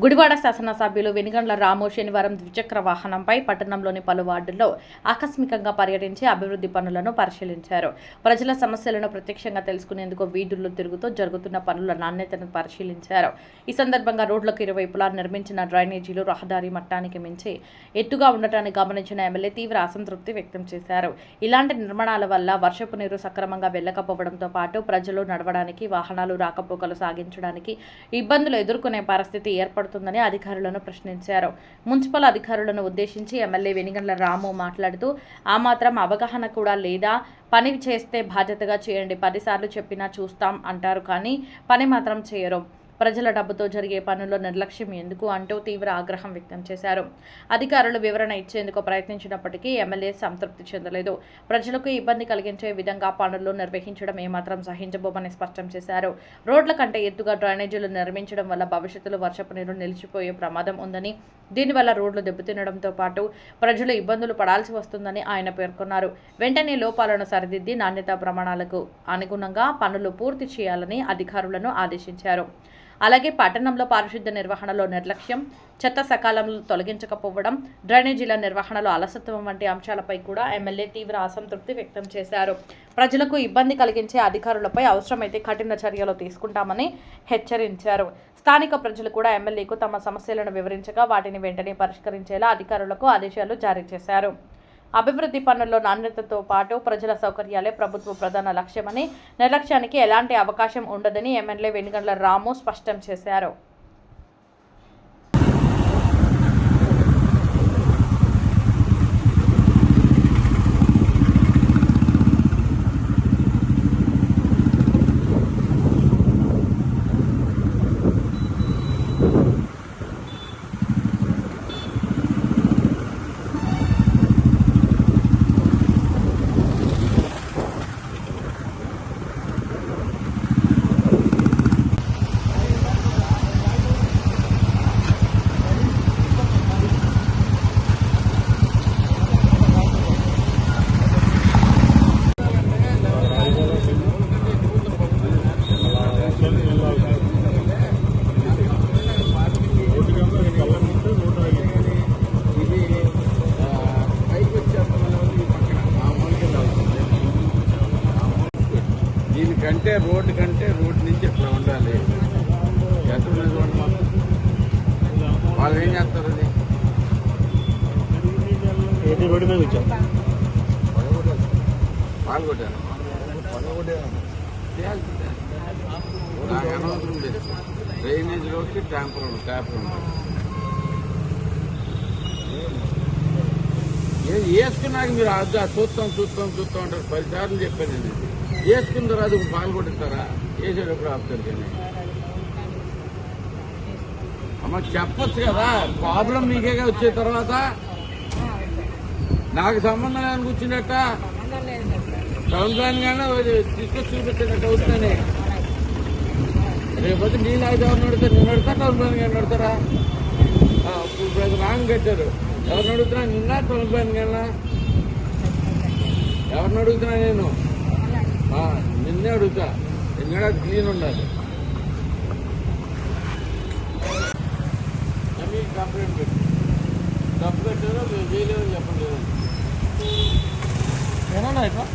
గుడివాడ శాసనసభ్యులు వెనిగండ్ల రాము శనివారం ద్విచక్ర వాహనంపై పట్టణంలోని పలు వార్డుల్లో ఆకస్మికంగా పర్యటించి అభివృద్ధి పనులను పరిశీలించారు. ప్రజల సమస్యలను ప్రత్యక్షంగా తెలుసుకునేందుకు వీధుల్లో తిరుగుతూ జరుగుతున్న పనుల నాణ్యతను పరిశీలించారు. ఈ సందర్భంగా రోడ్లకు ఇరువైపులా నిర్మించిన డ్రైనేజీలు రహదారి మట్టానికి మించి ఎత్తుగా ఉండటాన్ని గమనించిన ఎమ్మెల్యే తీవ్ర అసంతృప్తి వ్యక్తం చేశారు. ఇలాంటి నిర్మాణాల వల్ల వర్షపు నీరు సక్రమంగా వెళ్లకపోవడంతో పాటు ప్రజలు నడవడానికి, వాహనాలు రాకపోకలు సాగించడానికి ఇబ్బందులు ఎదుర్కొనే పరిస్థితి ఏర్పడుతుందని అధికారులను ప్రశ్నించారు. మున్సిపల్ అధికారులను ఉద్దేశించి ఎమ్మెల్యే వెనిగండ్ల రాము మాట్లాడుతూ ఆ మాత్రం అవగాహన కూడా లేదా, పని చేస్తే బాధ్యతగా చేయండి, 10 సార్లు చెప్పినా చూస్తాం అంటారు కానీ పని మాత్రం చేయరు. ప్రజల డబ్బుతో జరిగే పనుల్లో నిర్లక్ష్యం ఎందుకు అంటూ తీవ్ర ఆగ్రహం వ్యక్తం చేశారు. అధికారులు వివరణ ఇచ్చేందుకు ప్రయత్నించినప్పటికీ ఎమ్మెల్యే సంతృప్తి చెందలేదు. ప్రజలకు ఇబ్బంది కలిగించే విధంగా పనులు నిర్వహించడం ఏమాత్రం సహించబోమని స్పష్టం చేశారు. రోడ్ల కంటే ఎత్తుగా డ్రైనేజీలు నిర్మించడం వల్ల భవిష్యత్తులో వర్షపు నీరు నిలిచిపోయే ప్రమాదం ఉందని, దీనివల్ల రోడ్లు దెబ్బతినడంతో పాటు ప్రజలు ఇబ్బందులు పడాల్సి వస్తుందని ఆయన పేర్కొన్నారు. వెంటనే లోపాలను సరిదిద్ది నాణ్యతా ప్రమాణాలకు అనుగుణంగా పనులు పూర్తి చేయాలని అధికారులను ఆదేశించారు. అలాగే పట్టణంలో పారిశుద్ధ్య నిర్వహణలో నిర్లక్ష్యం, చెత్త సకాలంలో తొలగించకపోవడం, డ్రైనేజీల నిర్వహణలో అలసత్వం వంటి అంశాలపై కూడా ఎమ్మెల్యే తీవ్ర అసంతృప్తి వ్యక్తం చేశారు. ప్రజలకు ఇబ్బంది కలిగించే అధికారులపై అవసరమైతే కఠిన చర్యలు తీసుకుంటామని హెచ్చరించారు. స్థానిక ప్రజలు కూడా ఎమ్మెల్యేకు తమ సమస్యలను వివరించగా వాటిని వెంటనే పరిష్కరించేలా అధికారులకు ఆదేశాలు జారీ చేశారు. అభివృద్ధి పనుల్లో నాణ్యతతో పాటు ప్రజల సౌకర్యాలే ప్రభుత్వ ప్రధాన లక్ష్యమని, నిర్లక్ష్యానికి ఎలాంటి అవకాశం ఉండదని ఎమ్మెల్యే వెనిగండ్ల రాము స్పష్టం చేశారు. రోడ్డు కంటే రోడ్డు నుంచి ఎట్లా ఉండాలి, ఎంత ఉన్నది రోడ్డు మొత్తం వాళ్ళు ఏం చేస్తారు? అది రోడ్డు మీద వచ్చారు పాల్గొట్టారు. నాకు అనవసరం లేదు. డ్రైనేజీలోకి ట్యాంపర్ ఉంటుంది. వేసుకున్నాక మీరు చూస్తాం అంటారు. 10 సార్లు చెప్పాను నేను. వేసుకున్న తర్వాత పాల్గొట్టిస్తారా? వేసేటప్పుడు ఆపుతారు. కానీ అమ్మ చెప్పచ్చు కదా, ప్రాబ్లం మీకేగా వచ్చే తర్వాత నాకు సంబంధం లేని కూర్చున్నట్ట టౌన్ ప్లాన్ కానీ తీసుకొచ్చి చూపించేటట్టు అవుతుందని. రేపొద్దు నీళ్ళు అయితే ఎవరిని అడుగుతారు? నిన్ను అడుగుతా, టౌన్ ప్లాన్ కానీ అడుగుతారా? ఇప్పుడు అది రాంగ్ కట్టారు. ఎవరిని అడుగుతున్నా? నిన్న టౌన్ ప్లాన్ కన్నా ఎవరిని అడుగుతున్నా? నేను నిన్నే అడుగుతా. నిన్న క్లీన్ ఉండాలి. మీకు కంప్లైంట్ పెట్టి తప్పు కట్టారో చేయలేదని చెప్పండి. ఏమన్నా ఇట్లా